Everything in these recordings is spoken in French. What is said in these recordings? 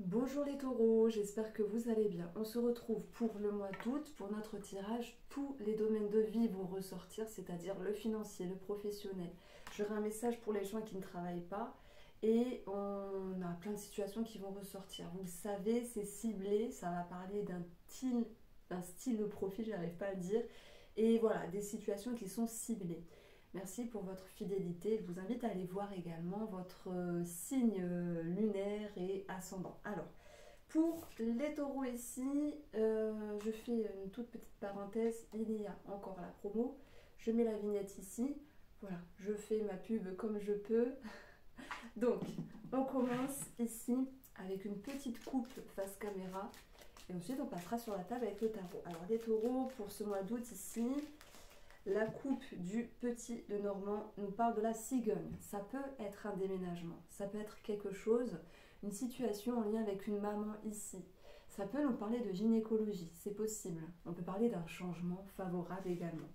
Bonjour les taureaux, j'espère que vous allez bien. On se retrouve pour le mois d'août, pour notre tirage. Tous les domaines de vie vont ressortir, c'est-à-dire le financier, le professionnel. J'aurai un message pour les gens qui ne travaillent pas et on a plein de situations qui vont ressortir. Vous le savez, c'est ciblé, ça va parler d'un style de profil, j'arrive pas à le dire. Et voilà, des situations qui sont ciblées. Merci pour votre fidélité. Je vous invite à aller voir également votre signe lunaire et ascendant. Alors, pour les taureaux ici, je fais une toute petite parenthèse. Il y a encore la promo. Je mets la vignette ici. Voilà, je fais ma pub comme je peux. Donc, on commence ici avec une petite coupe face caméra. Et ensuite, on passera sur la table avec le tarot. Alors, les taureaux, pour ce mois d'août ici, la coupe du petit de Normand nous parle de la cigogne. Ça peut être un déménagement, ça peut être quelque chose, une situation en lien avec une maman ici. Ça peut nous parler de gynécologie, c'est possible. On peut parler d'un changement favorable également.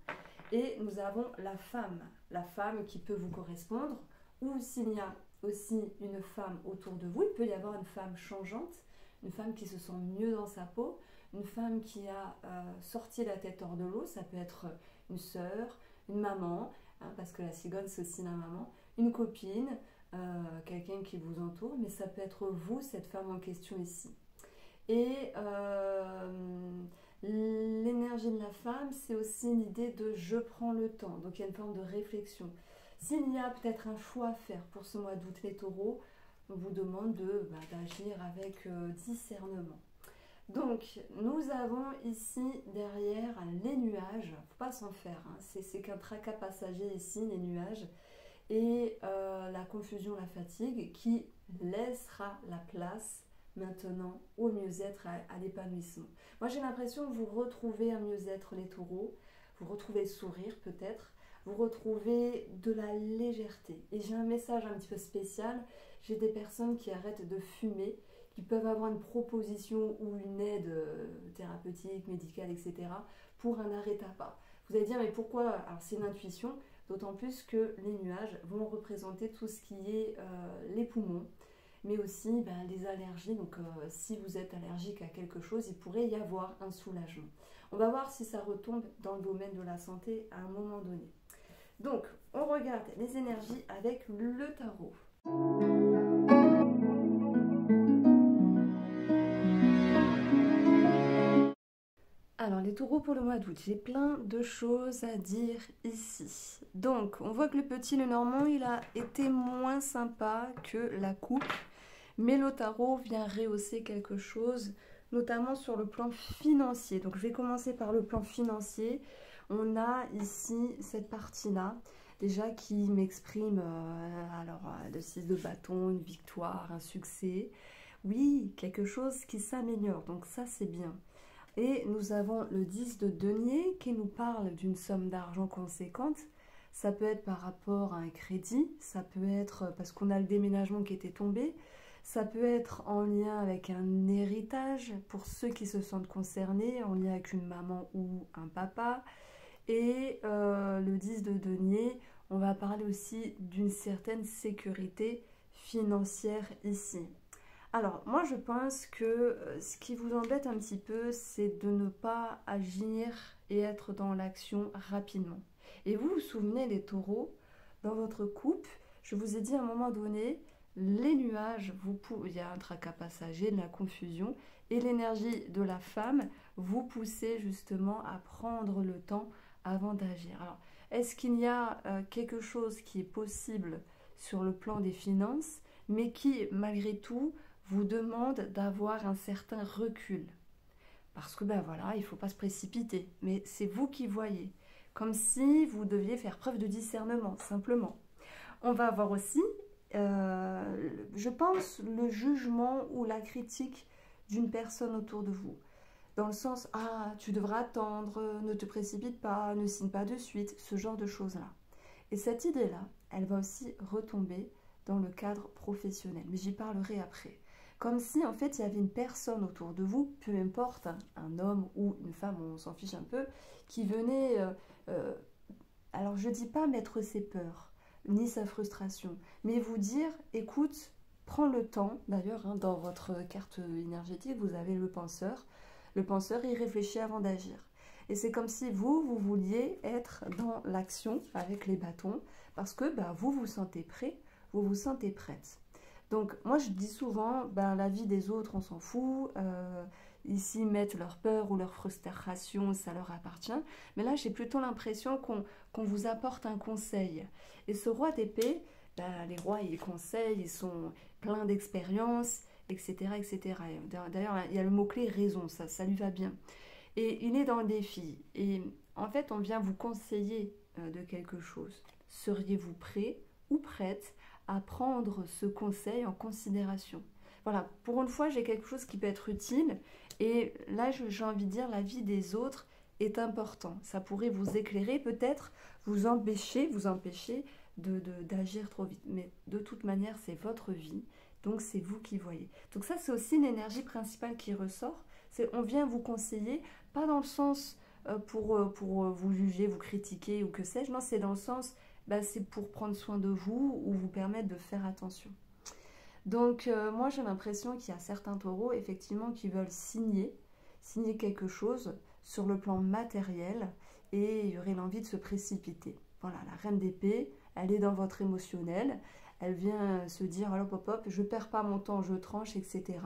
Et nous avons la femme qui peut vous correspondre, ou s'il y a aussi une femme autour de vous, il peut y avoir une femme changeante, une femme qui se sent mieux dans sa peau, une femme qui a sorti la tête hors de l'eau, ça peut être une sœur, une maman, hein, parce que la cigogne c'est aussi la maman, une copine, quelqu'un qui vous entoure, mais ça peut être vous, cette femme en question ici. Et l'énergie de la femme, c'est aussi l'idée de je prends le temps, donc il y a une forme de réflexion. S'il y a peut-être un choix à faire pour ce mois d'août, les taureaux, on vous demande d'agir avec discernement. Donc, nous avons ici derrière les nuages. Il ne faut pas s'en faire, hein. C'est qu'un tracas passager ici, les nuages. Et la confusion, la fatigue qui laissera la place maintenant au mieux-être, à l'épanouissement. Moi, j'ai l'impression que vous retrouvez un mieux-être, les taureaux. Vous retrouvez le sourire peut-être. Vous retrouvez de la légèreté. Et j'ai un message un petit peu spécial. J'ai des personnes qui arrêtent de fumer, qui peuvent avoir une proposition ou une aide thérapeutique, médicale, etc. pour un arrêt tabac. Vous allez dire, mais pourquoi? Alors c'est une intuition, d'autant plus que les nuages vont représenter tout ce qui est les poumons, mais aussi les allergies. Donc si vous êtes allergique à quelque chose, il pourrait y avoir un soulagement. On va voir si ça retombe dans le domaine de la santé à un moment donné. Donc, on regarde les énergies avec le tarot. Alors, les taureaux pour le mois d'août, j'ai plein de choses à dire ici. Donc, on voit que le petit Lenormand, il a été moins sympa que la coupe, mais le tarot vient rehausser quelque chose, notamment sur le plan financier. Donc, je vais commencer par le plan financier. On a ici cette partie-là, déjà qui m'exprime, le 6 de bâton, une victoire, un succès. Oui, quelque chose qui s'améliore, donc ça c'est bien. Et nous avons le 10 de denier qui nous parle d'une somme d'argent conséquente. Ça peut être par rapport à un crédit, ça peut être parce qu'on a le déménagement qui était tombé, ça peut être en lien avec un héritage pour ceux qui se sentent concernés, en lien avec une maman ou un papa. Et le 10 de denier, on va parler aussi d'une certaine sécurité financière ici. Alors, moi je pense que ce qui vous embête un petit peu, c'est de ne pas agir et être dans l'action rapidement. Et vous vous souvenez, les taureaux, dans votre coupe, je vous ai dit à un moment donné, les nuages, il y a un tracas passager, de la confusion, et l'énergie de la femme vous poussez justement à prendre le temps avant d'agir. Alors, est-ce qu'il y a quelque chose qui est possible sur le plan des finances, mais qui, malgré tout, vous demande d'avoir un certain recul? Parce que il ne faut pas se précipiter, mais c'est vous qui voyez. Comme si vous deviez faire preuve de discernement, simplement. On va avoir aussi, je pense, le jugement ou la critique d'une personne autour de vous. Dans le sens, ah, tu devras attendre, ne te précipite pas, ne signe pas de suite, ce genre de choses-là. Et cette idée-là, elle va aussi retomber dans le cadre professionnel, mais j'y parlerai après. Comme si en fait il y avait une personne autour de vous, peu importe, hein, un homme ou une femme, on s'en fiche un peu, qui venait, alors je dis pas mettre ses peurs, ni sa frustration, mais vous dire, écoute, prend le temps, d'ailleurs, hein, dans votre carte énergétique, vous avez le penseur. Le penseur, il réfléchit avant d'agir. Et c'est comme si vous vouliez être dans l'action avec les bâtons, parce que bah, vous vous sentez prêt, vous vous sentez prête. Donc moi je dis souvent, ben, la vie des autres on s'en fout, ici mettent leur peur ou leur frustration, ça leur appartient. Mais là j'ai plutôt l'impression qu'on vous apporte un conseil. Et ce roi d'épée, ben, les rois ils conseillent, ils sont pleins d'expérience, etc., etc. D'ailleurs il y a le mot-clé raison, ça lui va bien. Et il est dans le défi. Et en fait on vient vous conseiller de quelque chose. Seriez-vous prêt ou prête à prendre ce conseil en considération? Voilà, pour une fois, j'ai quelque chose qui peut être utile. Et là, j'ai envie de dire, la vie des autres est important. Ça pourrait vous éclairer, peut-être vous empêcher d'agir trop vite. Mais de toute manière, c'est votre vie. Donc, c'est vous qui voyez. Donc ça, c'est aussi l'énergie principale qui ressort. C'est on vient vous conseiller, pas dans le sens pour vous juger, vous critiquer ou que sais-je. Non, c'est dans le sens bah, c'est pour prendre soin de vous ou vous permettre de faire attention. Donc moi j'ai l'impression qu'il y a certains taureaux effectivement qui veulent signer quelque chose sur le plan matériel et il y aurait l'envie de se précipiter. Voilà, la reine d'épée, elle est dans votre émotionnel, elle vient se dire hop hop hop, je perds pas mon temps, je tranche, etc.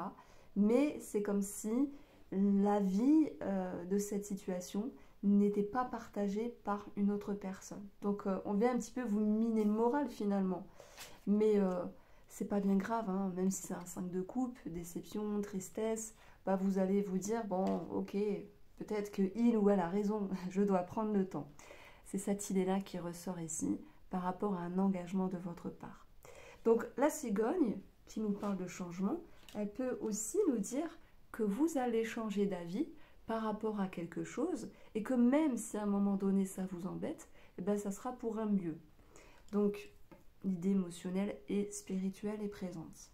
Mais c'est comme si la vie de cette situation n'était pas partagée par une autre personne. Donc on vient un petit peu vous miner le moral finalement. Mais c'est pas bien grave, hein, même si c'est un 5 de coupe, déception, tristesse, bah vous allez vous dire, bon ok, peut-être que il ou elle a raison, je dois prendre le temps. C'est cette idée-là qui ressort ici par rapport à un engagement de votre part. Donc la cigogne, qui nous parle de changement, elle peut aussi nous dire que vous allez changer d'avis par rapport à quelque chose et que même si à un moment donné ça vous embête, eh ben, ça sera pour un mieux. Donc l'idée émotionnelle et spirituelle est présente.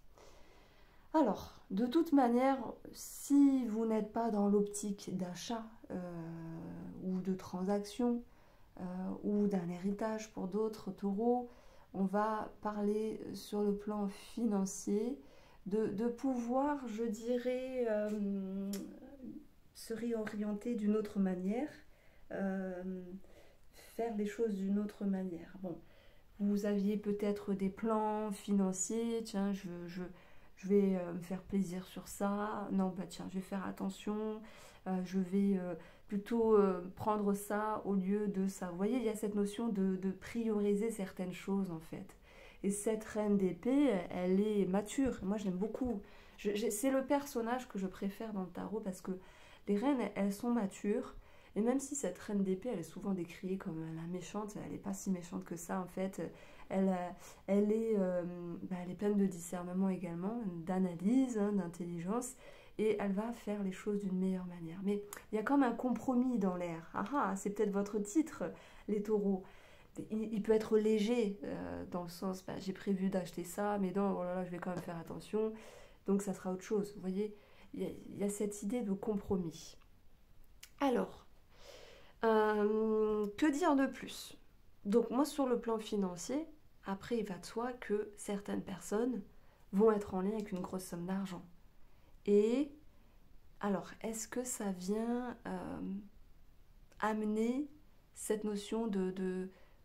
Alors, de toute manière, si vous n'êtes pas dans l'optique d'achat ou de transaction ou d'un héritage pour d'autres taureaux, on va parler sur le plan financier de pouvoir, je dirais, se réorienter d'une autre manière, faire les choses d'une autre manière. Bon, vous aviez peut-être des plans financiers, tiens, je vais me faire plaisir sur ça, non, bah tiens, je vais faire attention, je vais plutôt prendre ça au lieu de ça. Vous voyez, il y a cette notion de prioriser certaines choses en fait. Et cette reine d'épée, elle est mature. Moi, je l'aime beaucoup. C'est le personnage que je préfère dans le tarot parce que les reines, elles sont matures. Et même si cette reine d'épée, elle est souvent décriée comme la méchante, elle n'est pas si méchante que ça en fait. Elle est pleine de discernement également, d'analyse, hein, d'intelligence. Et elle va faire les choses d'une meilleure manière. Mais il y a comme un compromis dans l'air. Ah ah, c'est peut-être votre titre, les taureaux. Il peut être léger dans le sens, bah, j'ai prévu d'acheter ça, mais non, oh là là, je vais quand même faire attention. Donc ça sera autre chose. Vous voyez, il y a cette idée de compromis. Alors, que dire de plus? Donc moi, sur le plan financier, après, il va de soi que certaines personnes vont être en lien avec une grosse somme d'argent. Et alors, est-ce que ça vient amener cette notion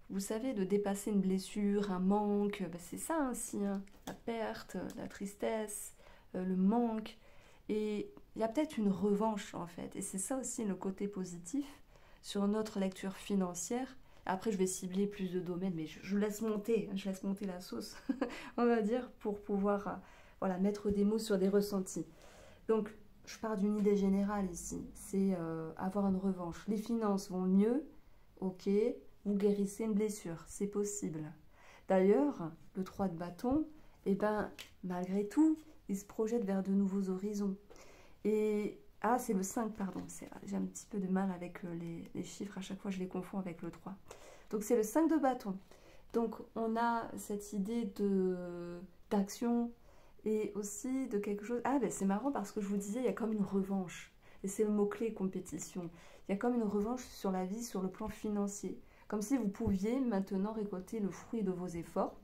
vous savez, de dépasser une blessure, un manque? Ben, c'est ça aussi, hein, la perte, la tristesse, le manque. Et il y a peut-être une revanche en fait. Et c'est ça aussi le côté positif sur notre lecture financière. Après, je vais cibler plus de domaines, mais je laisse monter la sauce, on va dire, pour pouvoir voilà, mettre des mots sur des ressentis. Donc, je pars d'une idée générale ici, c'est avoir une revanche. Les finances vont mieux, ok, vous guérissez une blessure, c'est possible. D'ailleurs, le 3 de bâton, eh ben, malgré tout, il se projette vers de nouveaux horizons. Et, ah, c'est le 5, pardon, j'ai un petit peu de mal avec les chiffres, à chaque fois je les confonds avec le 3. Donc c'est le 5 de bâton. Donc on a cette idée d'action et aussi de quelque chose... Ah ben c'est marrant parce que je vous disais, il y a comme une revanche. Et c'est le mot-clé compétition. Il y a comme une revanche sur la vie, sur le plan financier. Comme si vous pouviez maintenant récolter le fruit de vos efforts.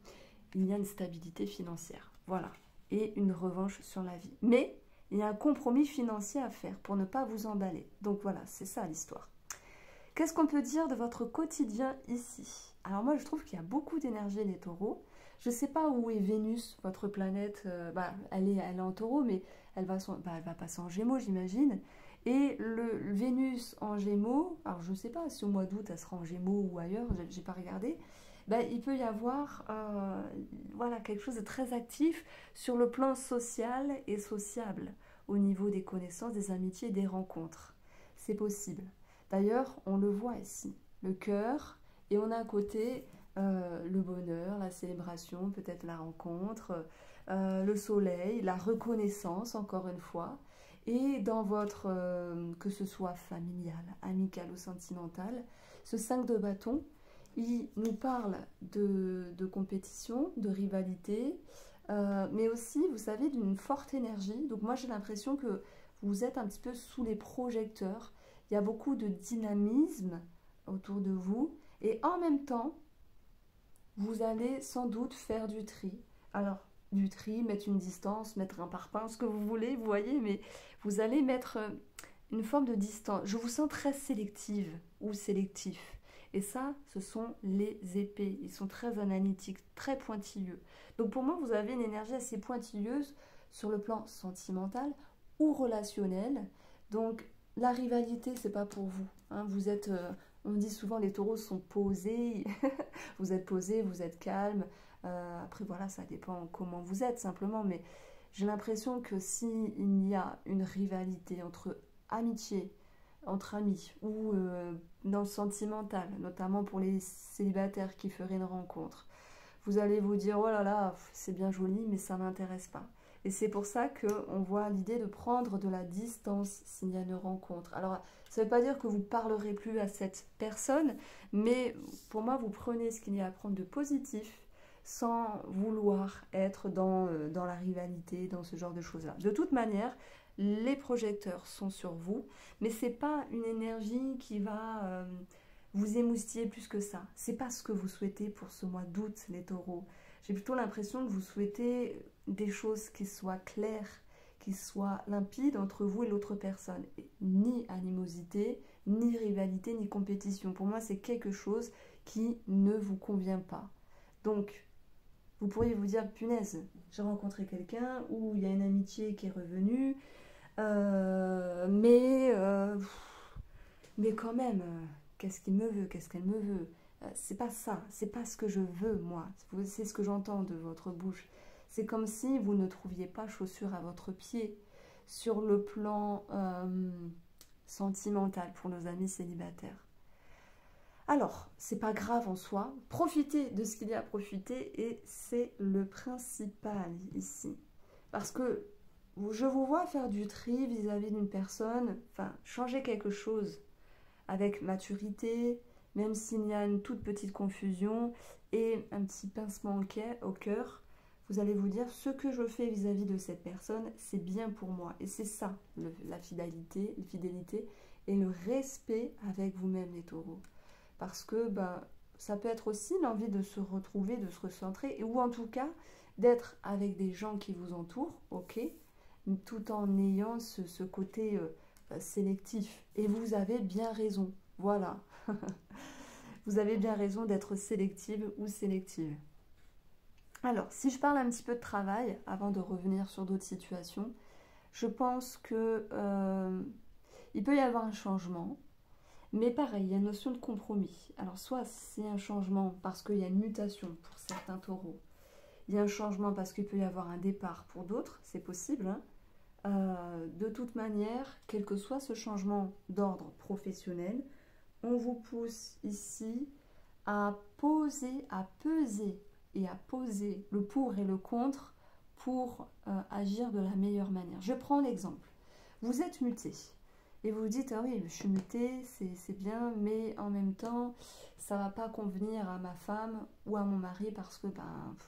Il y a une stabilité financière. Voilà. et une revanche sur la vie. Mais il y a un compromis financier à faire pour ne pas vous emballer. Donc voilà, c'est ça l'histoire. Qu'est-ce qu'on peut dire de votre quotidien ici? Alors moi, je trouve qu'il y a beaucoup d'énergie, les taureaux. Je ne sais pas où est Vénus, votre planète. Elle est en taureau, mais elle va passer en gémeaux, j'imagine. Et le Vénus en gémeaux, alors je ne sais pas si au mois d'août, elle sera en gémeaux ou ailleurs, je n'ai pas regardé. Il peut y avoir voilà, quelque chose de très actif sur le plan social et sociable, au niveau des connaissances, des amitiés et des rencontres. C'est possible. D'ailleurs, on le voit ici, le cœur, et on a à côté le bonheur, la célébration, peut-être la rencontre, le soleil, la reconnaissance, encore une fois. Et dans votre, que ce soit familial, amical ou sentimental, ce 5 de bâton, il nous parle de compétition, de rivalité, mais aussi, vous savez, d'une forte énergie. Donc moi, j'ai l'impression que vous êtes un petit peu sous les projecteurs. Il y a beaucoup de dynamisme autour de vous. Et en même temps, vous allez sans doute faire du tri. Alors, du tri, mettre une distance, mettre un parpaing, ce que vous voulez, vous voyez, mais vous allez mettre une forme de distance. Je vous sens très sélective ou sélectif. Et ça, ce sont les épées. Ils sont très analytiques, très pointilleux. Donc pour moi, vous avez une énergie assez pointilleuse sur le plan sentimental ou relationnel. Donc la rivalité, c'est pas pour vous. Hein. Vous êtes, on dit souvent, les taureaux sont posés. Vous êtes posé, vous êtes calme. Après voilà, ça dépend comment vous êtes simplement. Mais j'ai l'impression que s'il y a une rivalité entre amitié, entre amis ou dans le sentimental, notamment pour les célibataires qui feraient une rencontre, vous allez vous dire oh là là, c'est bien joli, mais ça ne m'intéresse pas. Et c'est pour ça qu'on voit l'idée de prendre de la distance s'il y a une rencontre. Alors, ça ne veut pas dire que vous ne parlerez plus à cette personne, mais pour moi, vous prenez ce qu'il y a à prendre de positif sans vouloir être dans la rivalité, dans ce genre de choses-là. De toute manière, les projecteurs sont sur vous, mais ce n'est pas une énergie qui va vous émoustiller plus que ça. Ce n'est pas ce que vous souhaitez pour ce mois d'août, les taureaux. J'ai plutôt l'impression que vous souhaitez des choses qui soient claires, qui soient limpides entre vous et l'autre personne. Et ni animosité, ni rivalité, ni compétition. Pour moi, c'est quelque chose qui ne vous convient pas. Donc, vous pourriez vous dire, punaise, j'ai rencontré quelqu'un où il y a une amitié qui est revenue, mais quand même, qu'est-ce qu'il me veut, qu'est-ce qu'elle me veut? C'est pas ça, c'est pas ce que je veux, moi. C'est ce que j'entends de votre bouche. C'est comme si vous ne trouviez pas chaussure à votre pied sur le plan sentimental pour nos amis célibataires. Alors, c'est pas grave en soi. Profitez de ce qu'il y a à profiter et c'est le principal ici. Parce que je vous vois faire du tri vis-à-vis d'une personne, enfin, changer quelque chose avec maturité, même s'il y a une toute petite confusion et un petit pincement au cœur, vous allez vous dire ce que je fais vis-à-vis de cette personne, c'est bien pour moi. Et c'est ça, la fidélité et le respect avec vous-même, les taureaux. Parce que ça peut être aussi l'envie de se retrouver, de se recentrer, ou en tout cas d'être avec des gens qui vous entourent, ok, tout en ayant ce côté sélectif. Et vous avez bien raison, voilà. Vous avez bien raison d'être sélective ou sélective. Alors, si je parle un petit peu de travail, avant de revenir sur d'autres situations, je pense que il peut y avoir un changement, mais pareil, il y a une notion de compromis. Alors, soit c'est un changement parce qu'il y a une mutation pour certains taureaux, il y a un changement parce qu'il peut y avoir un départ pour d'autres, c'est possible, hein. De toute manière, quel que soit ce changement d'ordre professionnel, on vous pousse ici à poser, à peser et à poser le pour et le contre pour agir de la meilleure manière. Je prends l'exemple. Vous êtes muté et vous vous dites, ah oui, je suis muté, c'est bien, mais en même temps, ça ne va pas convenir à ma femme ou à mon mari parce que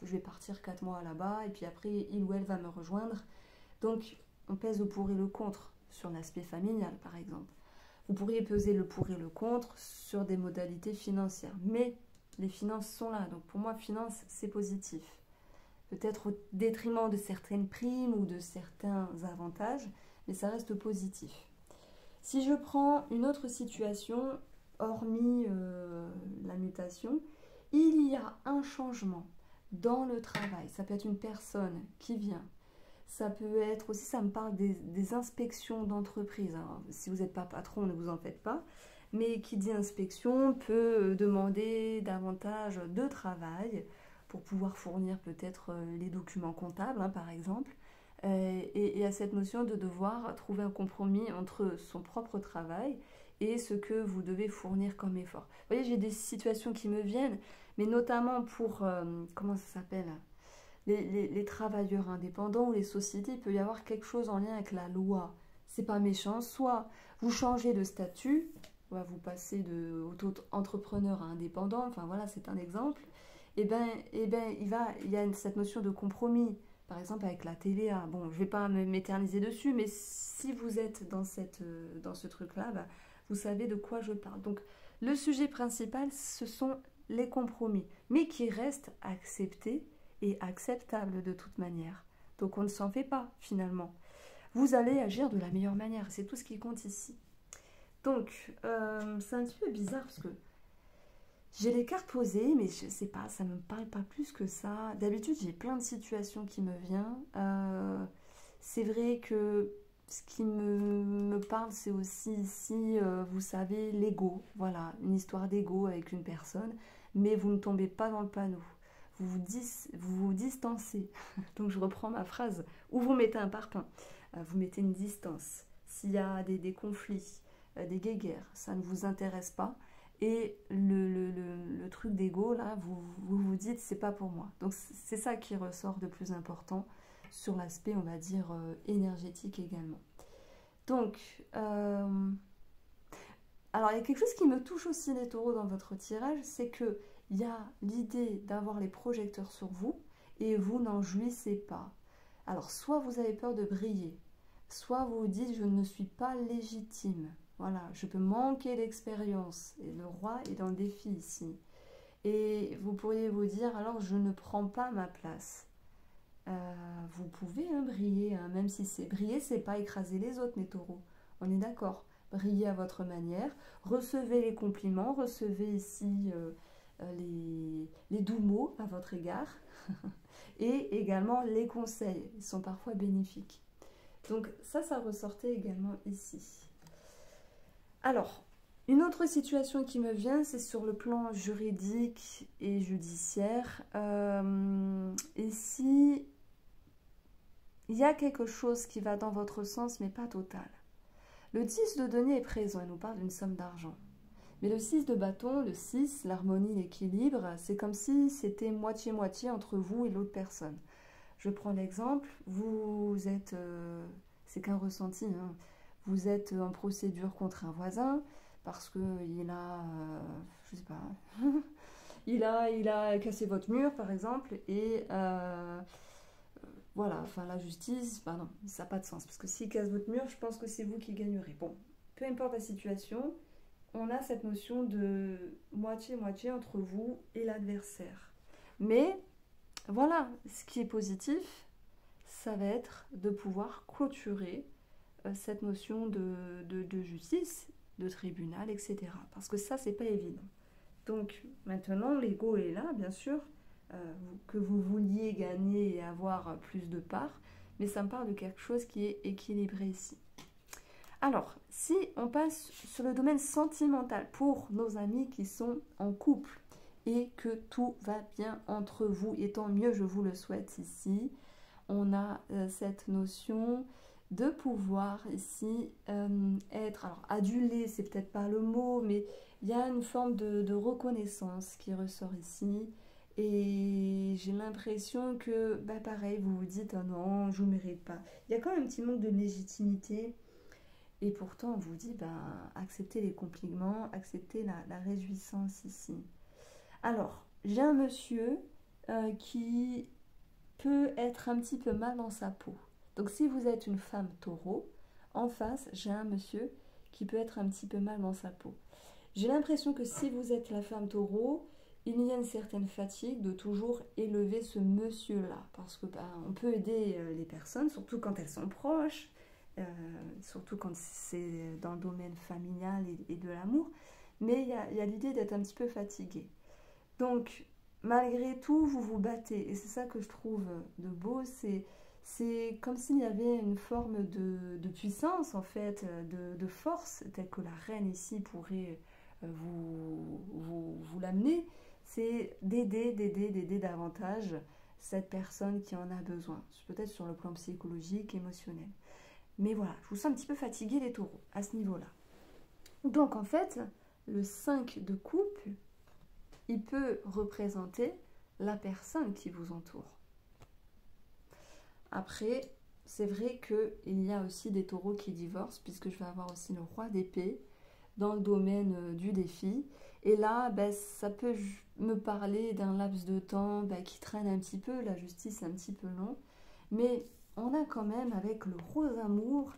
je vais partir 4 mois là-bas et puis après, il ou elle va me rejoindre. Donc, on pèse le pour et le contre sur l'aspect familial, par exemple. Vous pourriez peser le pour et le contre sur des modalités financières. Mais les finances sont là. Donc pour moi, finances, c'est positif. peut-être au détriment de certaines primes ou de certains avantages, mais ça reste positif. Si je prends une autre situation, hormis la mutation, il y a un changement dans le travail. Ça peut être une personne qui vient. Ça peut être aussi, ça me parle des inspections d'entreprise. Si vous n'êtes pas patron, ne vous en faites pas. Mais qui dit inspection peut demander davantage de travail pour pouvoir fournir peut-être les documents comptables, hein, par exemple. Et à cette notion de devoir trouver un compromis entre son propre travail et ce que vous devez fournir comme effort. Vous voyez, j'ai des situations qui me viennent, mais notamment pour, comment ça s'appelle, les travailleurs indépendants ou les sociétés, il peut y avoir quelque chose en lien avec la loi. C'est pas méchant, soit vous changez de statut, vous passez de auto-entrepreneur à indépendant, enfin voilà, c'est un exemple, et ben il y a cette notion de compromis, par exemple avec la TVA. Bon, je vais pas m'éterniser dessus, mais si vous êtes dans ce truc-là, vous savez de quoi je parle. Donc, le sujet principal, ce sont les compromis, mais qui restent acceptés et acceptables de toute manière. Donc, on ne s'en fait pas, finalement. Vous allez agir de la meilleure manière, c'est tout ce qui compte ici. Donc, c'est un petit peu bizarre parce que j'ai les cartes posées, mais je sais pas, ça ne me parle pas plus que ça. D'habitude, j'ai plein de situations qui me viennent. C'est vrai que ce qui me parle, c'est aussi ici, vous savez, l'ego. Voilà, une histoire d'ego avec une personne, mais vous ne tombez pas dans le panneau. Vous vous distancez. Donc, je reprends ma phrase. Ou vous mettez un parpaing. Vous mettez une distance. S'il y a des conflits, des guéguerres, ça ne vous intéresse pas. Et le truc d'ego, là, vous dites, c'est pas pour moi. Donc, c'est ça qui ressort de plus important sur l'aspect, on va dire, énergétique également. Donc, alors, il y a quelque chose qui me touche aussi, les taureaux, dans votre tirage, c'est que il y a l'idée d'avoir les projecteurs sur vous et vous n'en jouissez pas. Alors, soit vous avez peur de briller, soit vous vous dites, je ne suis pas légitime. Voilà, je peux manquer d'expérience. Et le roi est dans le défi ici. Et vous pourriez vous dire, alors je ne prends pas ma place. Vous pouvez briller, hein, même si c'est briller, c'est pas écraser les autres, mes taureaux. On est d'accord. Brillez à votre manière. Recevez les compliments, recevez ici les doux mots à votre égard. Et également les conseils. Ils sont parfois bénéfiques. Donc ça ressortait également ici. Alors, une autre situation qui me vient, c'est sur le plan juridique et judiciaire. Ici, il y a quelque chose qui va dans votre sens, mais pas total. Le 10 de denier est présent, il nous parle d'une somme d'argent. Mais le 6 de bâton, le 6, l'harmonie, l'équilibre, c'est comme si c'était moitié-moitié entre vous et l'autre personne. Je prends l'exemple, vous êtes, c'est qu'un ressenti, hein, vous êtes en procédure contre un voisin parce qu'il a, je sais pas, il a cassé votre mur par exemple et voilà, enfin la justice, bah non, ça n'a pas de sens parce que s'il casse votre mur, je pense que c'est vous qui gagnerez. Bon, peu importe la situation, on a cette notion de moitié-moitié entre vous et l'adversaire. Mais voilà, ce qui est positif, ça va être de pouvoir clôturer cette notion de justice, de tribunal, etc. Parce que ça, c'est pas évident. Donc maintenant, l'ego est là, bien sûr, que vous vouliez gagner et avoir plus de parts, mais ça me parle de quelque chose qui est équilibré ici. Alors, si on passe sur le domaine sentimental pour nos amis qui sont en couple et que tout va bien entre vous, et tant mieux, je vous le souhaite ici, on a cette notion de pouvoir ici être, alors adulé, c'est peut-être pas le mot, mais il y a une forme de reconnaissance qui ressort ici. Et j'ai l'impression que, pareil, vous vous dites, oh non, je ne mérite pas. Il y a quand même un petit manque de légitimité. Et pourtant, on vous dit, acceptez les compliments, acceptez la réjouissance ici. Alors, j'ai un monsieur qui peut être un petit peu mal dans sa peau. Donc, si vous êtes une femme taureau, en face, j'ai un monsieur qui peut être un petit peu mal dans sa peau. J'ai l'impression que si vous êtes la femme taureau, il y a une certaine fatigue de toujours élever ce monsieur-là, parce que on peut aider les personnes, surtout quand elles sont proches, surtout quand c'est dans le domaine familial et de l'amour, mais il y a l'idée d'être un petit peu fatigué. Donc, malgré tout, vous vous battez, et c'est ça que je trouve de beau, c'est comme s'il y avait une forme de puissance, en fait, de force, telle que la reine ici pourrait vous l'amener, c'est d'aider davantage cette personne qui en a besoin, peut-être sur le plan psychologique, émotionnel. Mais voilà, je vous sens un petit peu fatigué les taureaux, à ce niveau-là. Donc en fait, le 5 de coupe, il peut représenter la personne qui vous entoure. Après, c'est vrai qu'il y a aussi des taureaux qui divorcent, puisque je vais avoir aussi le roi d'épée dans le domaine du défi. Et là, ça peut me parler d'un laps de temps qui traîne un petit peu, la justice est un petit peu long. Mais on a quand même, avec le rose amour,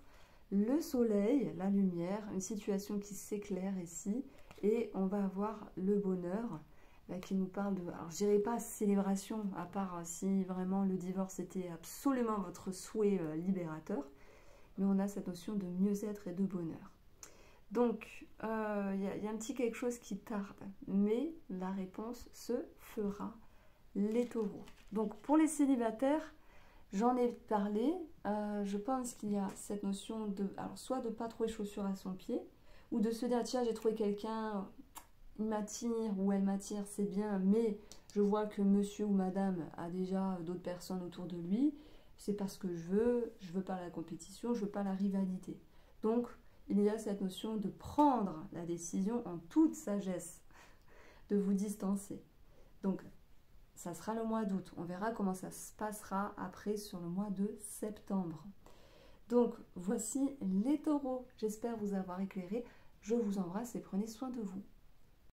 le soleil, la lumière, une situation qui s'éclaire ici. Et on va avoir le bonheur qui nous parle de... Alors, je dirais pas célébration, à part si vraiment le divorce était absolument votre souhait libérateur. Mais on a cette notion de mieux-être et de bonheur. Donc, y a un petit quelque chose qui tarde, mais la réponse se fera, les taureaux. Donc, pour les célibataires, j'en ai parlé. Je pense qu'il y a cette notion de... Alors, soit de ne pas trouver chaussures à son pied, ou de se dire, tiens, j'ai trouvé quelqu'un, il m'attire ou elle m'attire, c'est bien, mais je vois que monsieur ou madame a déjà d'autres personnes autour de lui. C'est parce que je veux pas la compétition, je veux pas la rivalité. Donc, il y a cette notion de prendre la décision en toute sagesse, de vous distancer. Donc, ça sera le mois d'août. On verra comment ça se passera après sur le mois de septembre. Donc, voici les taureaux. J'espère vous avoir éclairé. Je vous embrasse et prenez soin de vous.